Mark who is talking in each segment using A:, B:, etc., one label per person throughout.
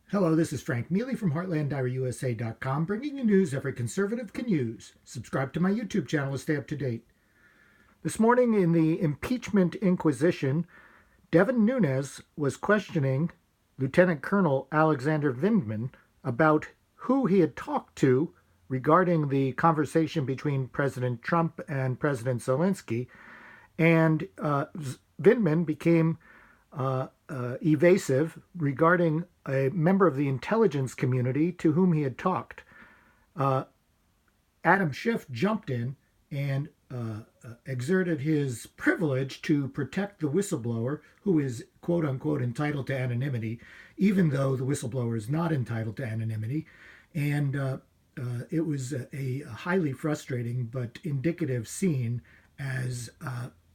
A: Hello, this is Frank Mealy from HeartlandDiaryUSA.com, bringing you news every conservative can use. Subscribe to my YouTube channel to stay up to date. This morning in the impeachment inquisition, Devin Nunes was questioning Lieutenant Colonel Alexander Vindman about who he had talked to regarding the conversation between President Trump and President Zelensky, and Vindman became evasive regarding a member of the intelligence community to whom he had talked. Adam Schiff jumped in and exerted his privilege to protect the whistleblower, who is quote unquote entitled to anonymity, even though the whistleblower is not entitled to anonymity. And it was a highly frustrating but indicative scene as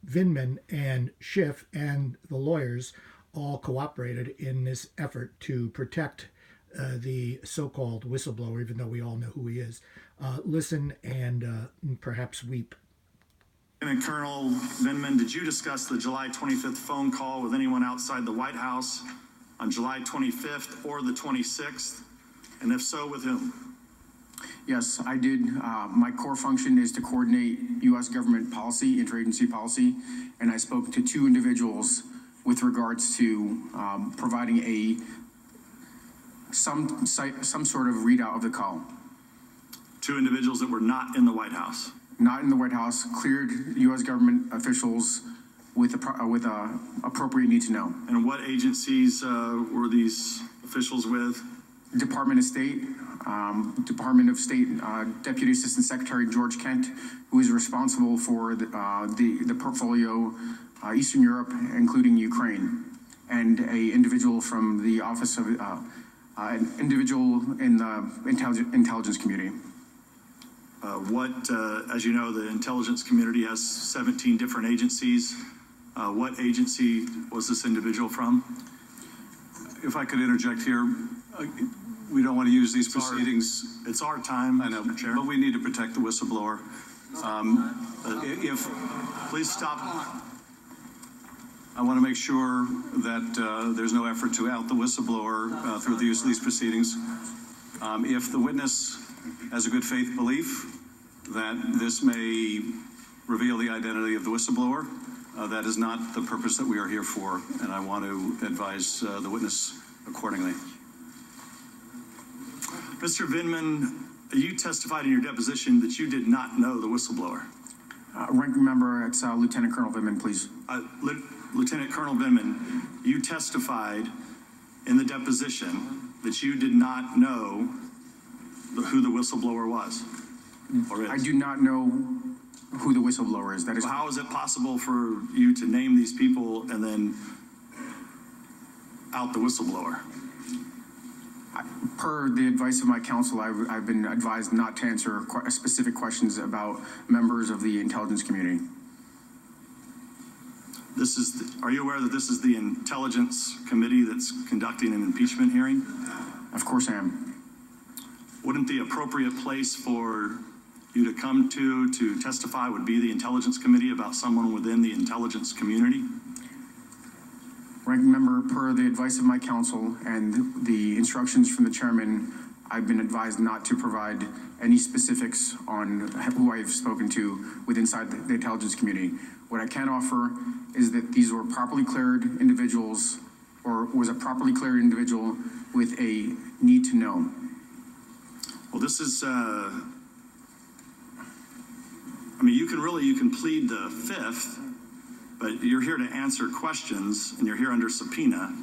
A: Vindman and Schiff and the lawyers all cooperated in this effort to protect the so-called whistleblower, even though we all know who he is. Listen and perhaps weep.
B: Lieutenant Colonel Vindman, did you discuss the July 25th phone call with anyone outside the White House on July 25th or the 26th? And if so, with whom?
C: Yes, I did. My core function is to coordinate U.S. government policy, interagency policy, and I spoke to two individuals with regards to providing some sort of readout of the call.
B: Two individuals that were not in the White House.
C: Not in the White House, cleared U.S. government officials with appropriate need to know.
B: And what agencies were these officials with?
C: Department of State, Deputy Assistant Secretary George Kent, who is responsible for the portfolio Eastern Europe, including Ukraine, and an individual from the office of an individual in the intelligence community.
B: As you know, the intelligence community has 17 different agencies. What agency was this individual from?
D: If I could interject here, we don't want to use these proceedings.
B: It's our time,
D: I know,
B: Mr. Chair.
D: but we need to protect the whistleblower.
B: Please stop.
D: I want to make sure that there's no effort to out the whistleblower through the use of these proceedings. If the witness has a good faith belief that this may reveal the identity of the whistleblower, that is not the purpose that we are here for, and I want to advise the witness accordingly.
B: Mr. Vindman, you testified in your deposition that you did not know the whistleblower.
C: Ranking member, it's Lieutenant Colonel Vindman, please.
B: Lieutenant Colonel Vindman, you testified in the deposition that you did not know who the whistleblower was or is.
C: I do not know who the whistleblower is. That is.
B: Well, how is it possible for you to name these people and then out the whistleblower?
C: Per the advice of my counsel, I've been advised not to answer specific questions about members of the intelligence community.
B: Are you aware that this is the Intelligence Committee that's conducting an impeachment hearing?
C: Of course I am.
B: Wouldn't the appropriate place for you to come to testify would be the Intelligence Committee about someone within the intelligence community?
C: Ranking member, per the advice of my counsel and the instructions from the chairman, I've been advised not to provide any specifics on who I have spoken to inside the intelligence community. What I can offer is that these were properly cleared individuals, or was a properly cleared individual with a need to know.
B: Well, this is, you can plead the fifth, but you're here to answer questions and you're here under subpoena.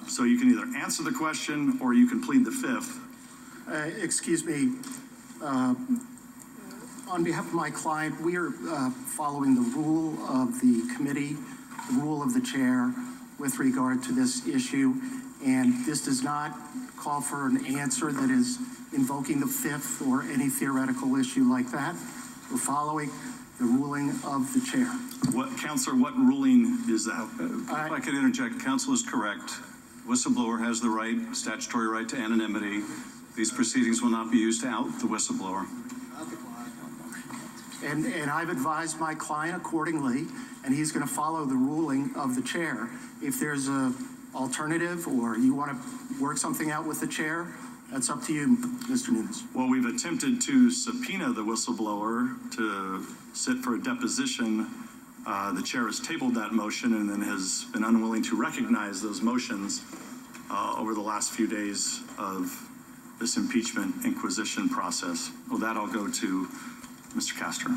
B: So you can either answer the question or you can plead the fifth.
E: Excuse me. On behalf of my client, we are following the rule of the committee, the rule of the chair with regard to this issue. And this does not call for an answer that is invoking the fifth or any theoretical issue like that. We're following the ruling of the chair.
B: Counselor, what ruling is that?
D: If I could interject, counsel is correct. Whistleblower has the right, statutory right to anonymity. These proceedings will not be used to out the whistleblower.
E: And I've advised my client accordingly, and he's going to follow the ruling of the chair. If there's a alternative, or you want to work something out with the chair, that's up to you, Mr. Nunes.
B: Well, we've attempted to subpoena the whistleblower to sit for a deposition. The chair has tabled that motion and then has been unwilling to recognize those motions over the last few days of this impeachment inquisition process. Well, that I'll go to Mr. Castro.